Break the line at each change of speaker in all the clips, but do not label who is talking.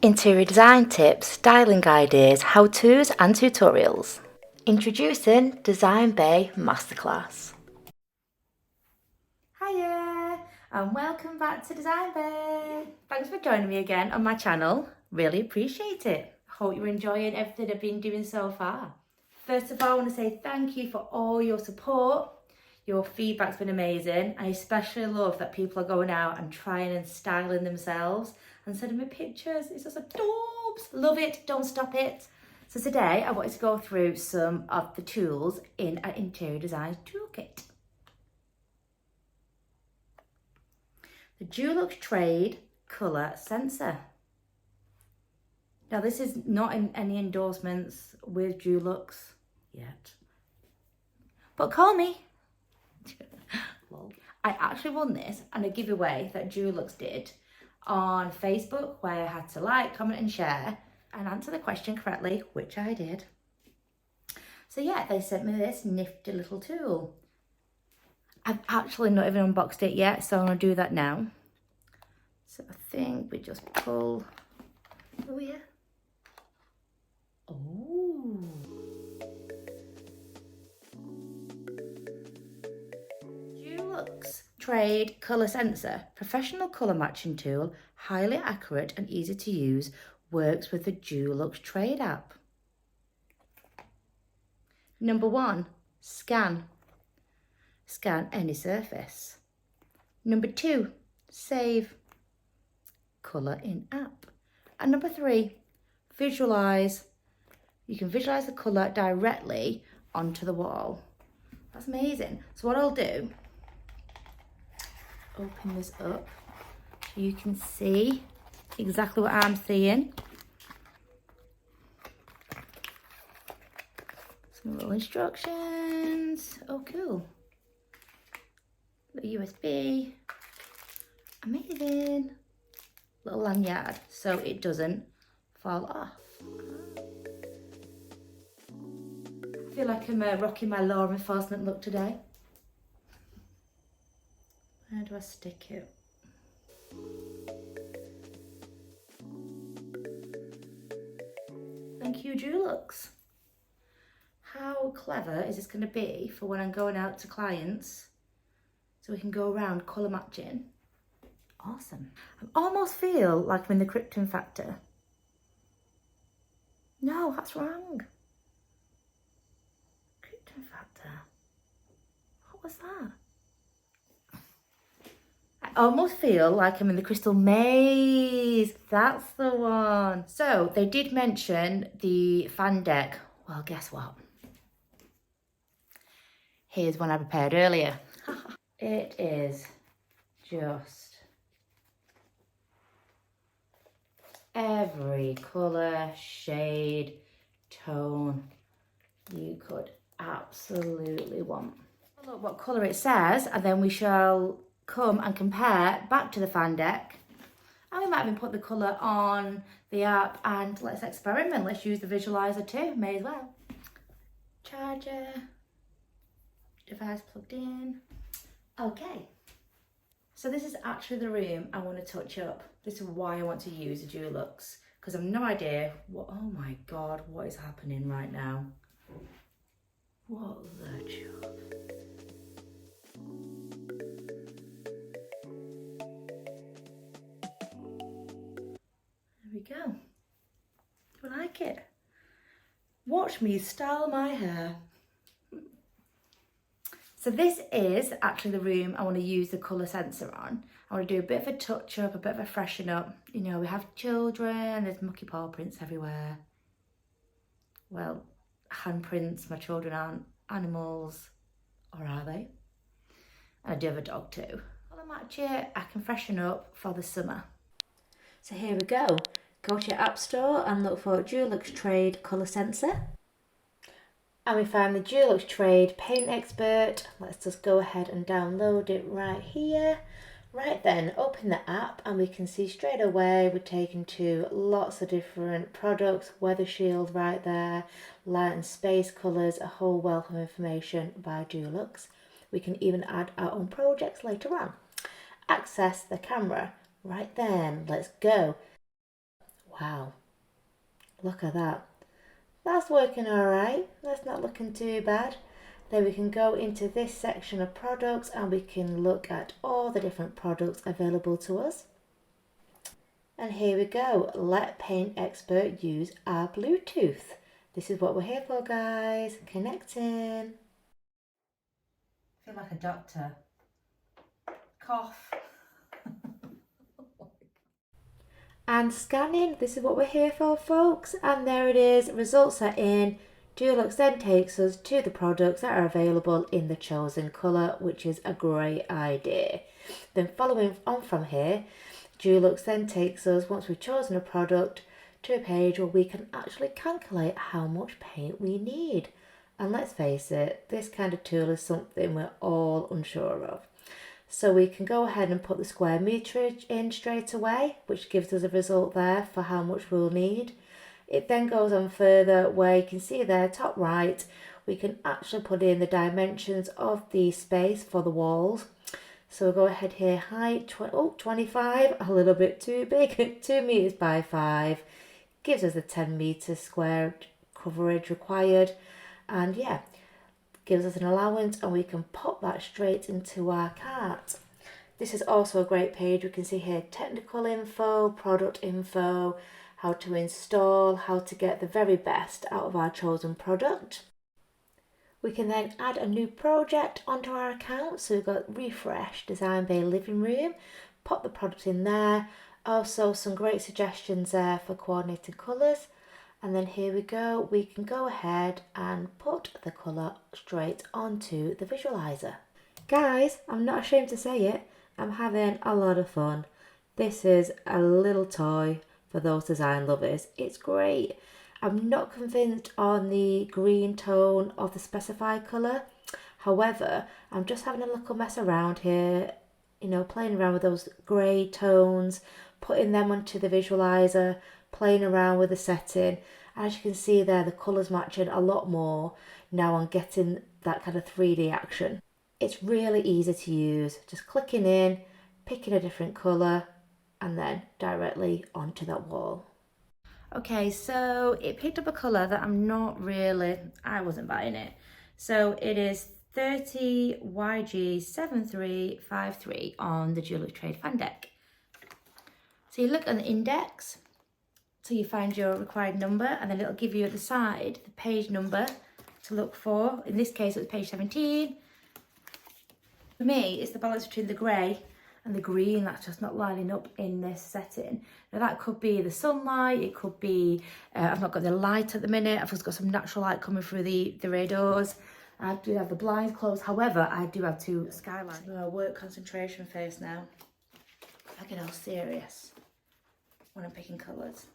Interior design tips, styling ideas, how-tos and tutorials. Introducing DesignBeau Masterclass. Hiya and welcome back to DesignBeau. Thanks for joining me again on my channel. Really appreciate it. Hope you're enjoying everything I've been doing so far. First of all, I want to say thank you for all your support. Your feedback's been amazing. I especially love that people are going out and trying and styling themselves and sending me pictures. It's just adorbs. Love it. Don't stop it. So today I wanted to go through some of the tools in our interior design toolkit. The Dulux Trade colour sensor. Now this is not in any endorsements with Dulux yet, but call me. I actually won this and a giveaway that Dulux did on Facebook where I had to like, comment and share and answer the question correctly, which I did. So yeah, they sent me this nifty little tool. I've actually not even unboxed it yet, so I'm going to do that now. So I think we just pull, oh yeah. Oh. Dulux Trade Colour Sensor, professional colour matching tool, highly accurate and easy to use, works with the Dulux Trade app. Number 1, scan. Scan any surface. Number 2, save. Colour in app. And number 3, visualise. You can visualise the colour directly onto the wall. That's amazing. So what I'll do, open this up so you can see exactly what I'm seeing. Some little instructions. Oh, cool. Little USB. Amazing. Little lanyard so it doesn't fall off. I feel like I'm rocking my law enforcement look today. Where do I stick it? Thank you, Dulux. How clever is this going to be for when I'm going out to clients so we can go around colour matching? Awesome. I almost feel like I'm in the Krypton Factor. No, that's wrong. Krypton Factor. What was that? I almost feel like I'm in the Crystal Maze. That's the one. So they did mention the fan deck. Well, guess what? Here's one I prepared earlier. It is just every colour, shade, tone you could absolutely want. Look what colour it says, and then we shall come and compare back to the fan deck. And we might even put the colour on the app and let's experiment. Let's use the visualizer too, may as well. Charger, device plugged in. Okay, so this is actually the room I want to touch up. This is why I want to use the Dulux, because I've no idea what, oh my God, what is happening right now? What the job? There we go. Do I like it? Watch me style my hair. So this is actually the room I want to use the colour sensor on. I want to do a bit of a touch up, a bit of a freshen up. You know, we have children, there's mucky paw prints everywhere. Well, handprints, my children aren't animals, or are they? And I do have a dog too. Colour match it, I can freshen up for the summer. So here we go. Go to your app store and look for Dulux Trade Colour Sensor. And we find the Dulux Trade Paint Expert. Let's just go ahead and download it right here. Right then, open the app and we can see straight away we're taken to lots of different products, weather shield right there, light and space colours, a whole wealth of information by Dulux. We can even add our own projects later on. Access the camera. Right then, let's go. Wow, look at that. That's working all right. That's not looking too bad. Then we can go into this section of products and we can look at all the different products available to us. And here we go. Let Paint Expert use our Bluetooth. This is what we're here for, guys. Connecting. I feel like a doctor. Cough. And scanning. This is what we're here for, folks. And there it is. Results are in. Dulux then takes us to the products that are available in the chosen colour, which is a great idea. Then following on from here, Dulux then takes us, once we've chosen a product, to a page where we can actually calculate how much paint we need. And let's face it, this kind of tool is something we're all unsure of. So we can go ahead and put the square meterage in straight away, which gives us a result there for how much we'll need. It then goes on further where you can see there, top right, we can actually put in the dimensions of the space for the walls. So we'll go ahead here, height, 25, a little bit too big, 2 meters by 5, gives us the 10 meter square coverage required. And yeah, gives us an allowance and we can pop that straight into our cart. This is also a great page. We can see here technical info, product info, how to install, how to get the very best out of our chosen product. We can then add a new project onto our account. So we've got refresh DesignBeau living room, pop the product in there. Also some great suggestions there for coordinated colours. And then here we go, we can go ahead and put the colour straight onto the visualizer. Guys, I'm not ashamed to say it, I'm having a lot of fun. This is a little toy for those design lovers. It's great. I'm not convinced on the green tone of the specified colour. However, I'm just having a little mess around here, you know, playing around with those grey tones, putting them onto the visualizer, playing around with the setting. As you can see there, the colours matching a lot more now I'm getting that kind of 3D action. It's really easy to use, just clicking in, picking a different colour and then directly onto that wall. Okay, so it picked up a colour that I wasn't buying it. So it is 30 YG7353 on the Dulux Trade Fan Deck. So you look on the index, so you find your required number and then it'll give you at the side the page number to look for. In this case it was page 17. For me, it's the balance between the grey and the green that's just not lining up in this setting. Now that could be the sunlight, it could be, I've not got the light at the minute, I've just got some natural light coming through the ray doors. I do have the blinds closed, however, I do have 2 skylights. I'm going to work concentration face now. I get all serious when I'm picking colours.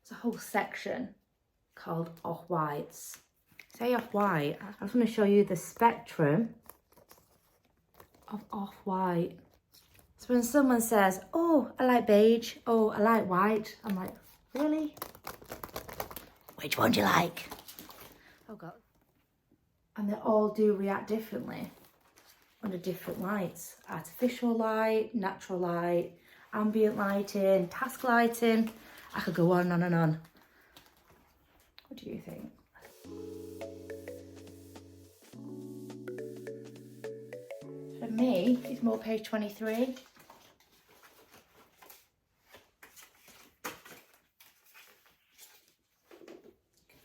It's a whole section called off-whites. Say off-white, I just want to show you the spectrum of off-white. So when someone says, oh, I like beige, oh, I like white, I'm like, really? Which one do you like? Oh God. And they all do react differently under different lights. Artificial light, natural light, ambient lighting, task lighting. I could go on and on. What do you think? For me, it's more page 23. I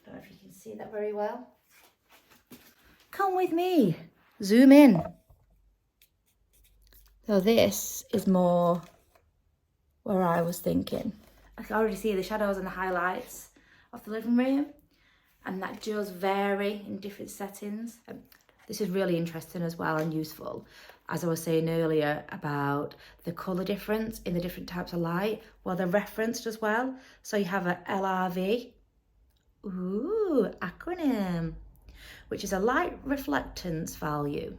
don't know if you can see that very well. Come with me, zoom in. So this is more where I was thinking. I can already see the shadows and the highlights of the living room, and that does vary in different settings. This is really interesting as well and useful. As I was saying earlier about the colour difference in the different types of light, well, they're referenced as well. So you have a LRV, ooh, acronym, which is a light reflectance value.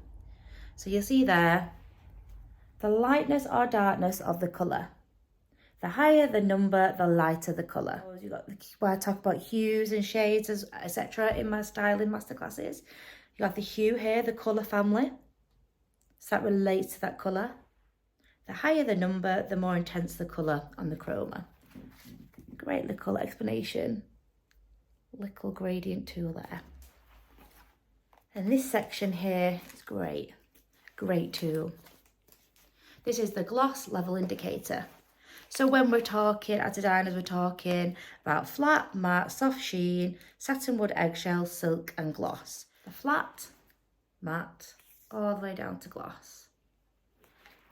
So you'll see there, the lightness or darkness of the colour. The higher the number, the lighter the colour. You've got where I talk about hues and shades, etc. in my styling masterclasses. You have the hue here, the colour family. So that relates to that colour. The The higher the number, the more intense the colour on the Chroma. Great little explanation. Little gradient tool there. And this section here is great. Great tool. This is the gloss level indicator. So when we're talking, as designers, we're talking about flat, matte, soft sheen, satin wood, eggshell, silk and gloss. The flat, matte, all the way down to gloss.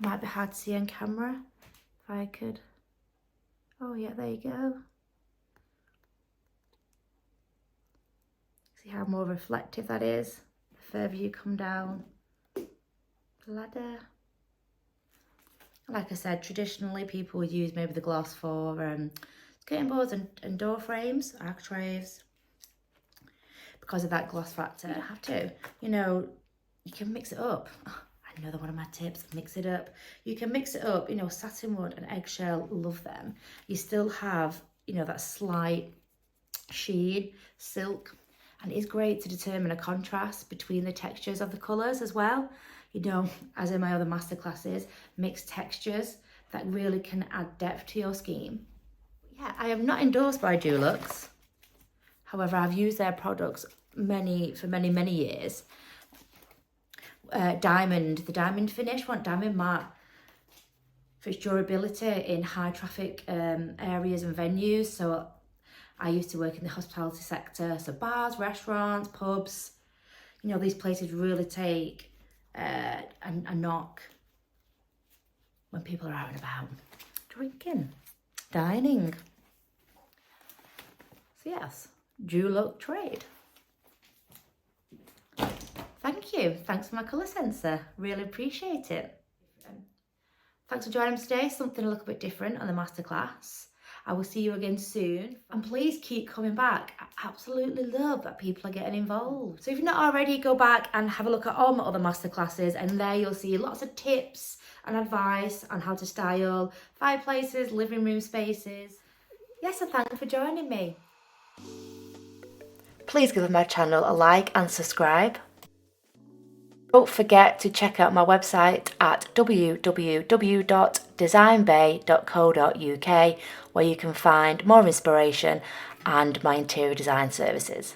Might be hard to see on camera, if I could. Oh yeah, there you go. See how more reflective that is, the further you come down the ladder. Like I said, traditionally people would use maybe the gloss for skirting boards and door frames, architraves, because of that gloss factor. You don't have to, you know, you can mix it up. Another one of my tips, mix it up. You can mix it up, you know, satin wood and eggshell, love them. You still have, you know, that slight sheen, silk, and it is great to determine a contrast between the textures of the colours as well. You know, as in my other masterclasses, mixed textures that really can add depth to your scheme. Yeah, I am not endorsed by Dulux. However, I've used their products for many years. The diamond finish, diamond matte for its durability in high traffic areas and venues. So I used to work in the hospitality sector, so bars, restaurants, pubs. You know, these places really take a knock when people are out and about, drinking, dining. So yes, Dulux Trade. Thank you. Thanks for my colour sensor. Really appreciate it. Thanks for joining me today. Something a little bit different on the masterclass. I will see you again soon. And please keep coming back. I absolutely love that people are getting involved. So if you're not already, go back and have a look at all my other masterclasses, and there you'll see lots of tips and advice on how to style fireplaces, living room spaces. Yes, and thanks for joining me. Please give my channel a like and subscribe. Don't forget to check out my website at www.designbeau.co.uk, where you can find more inspiration and my interior design services.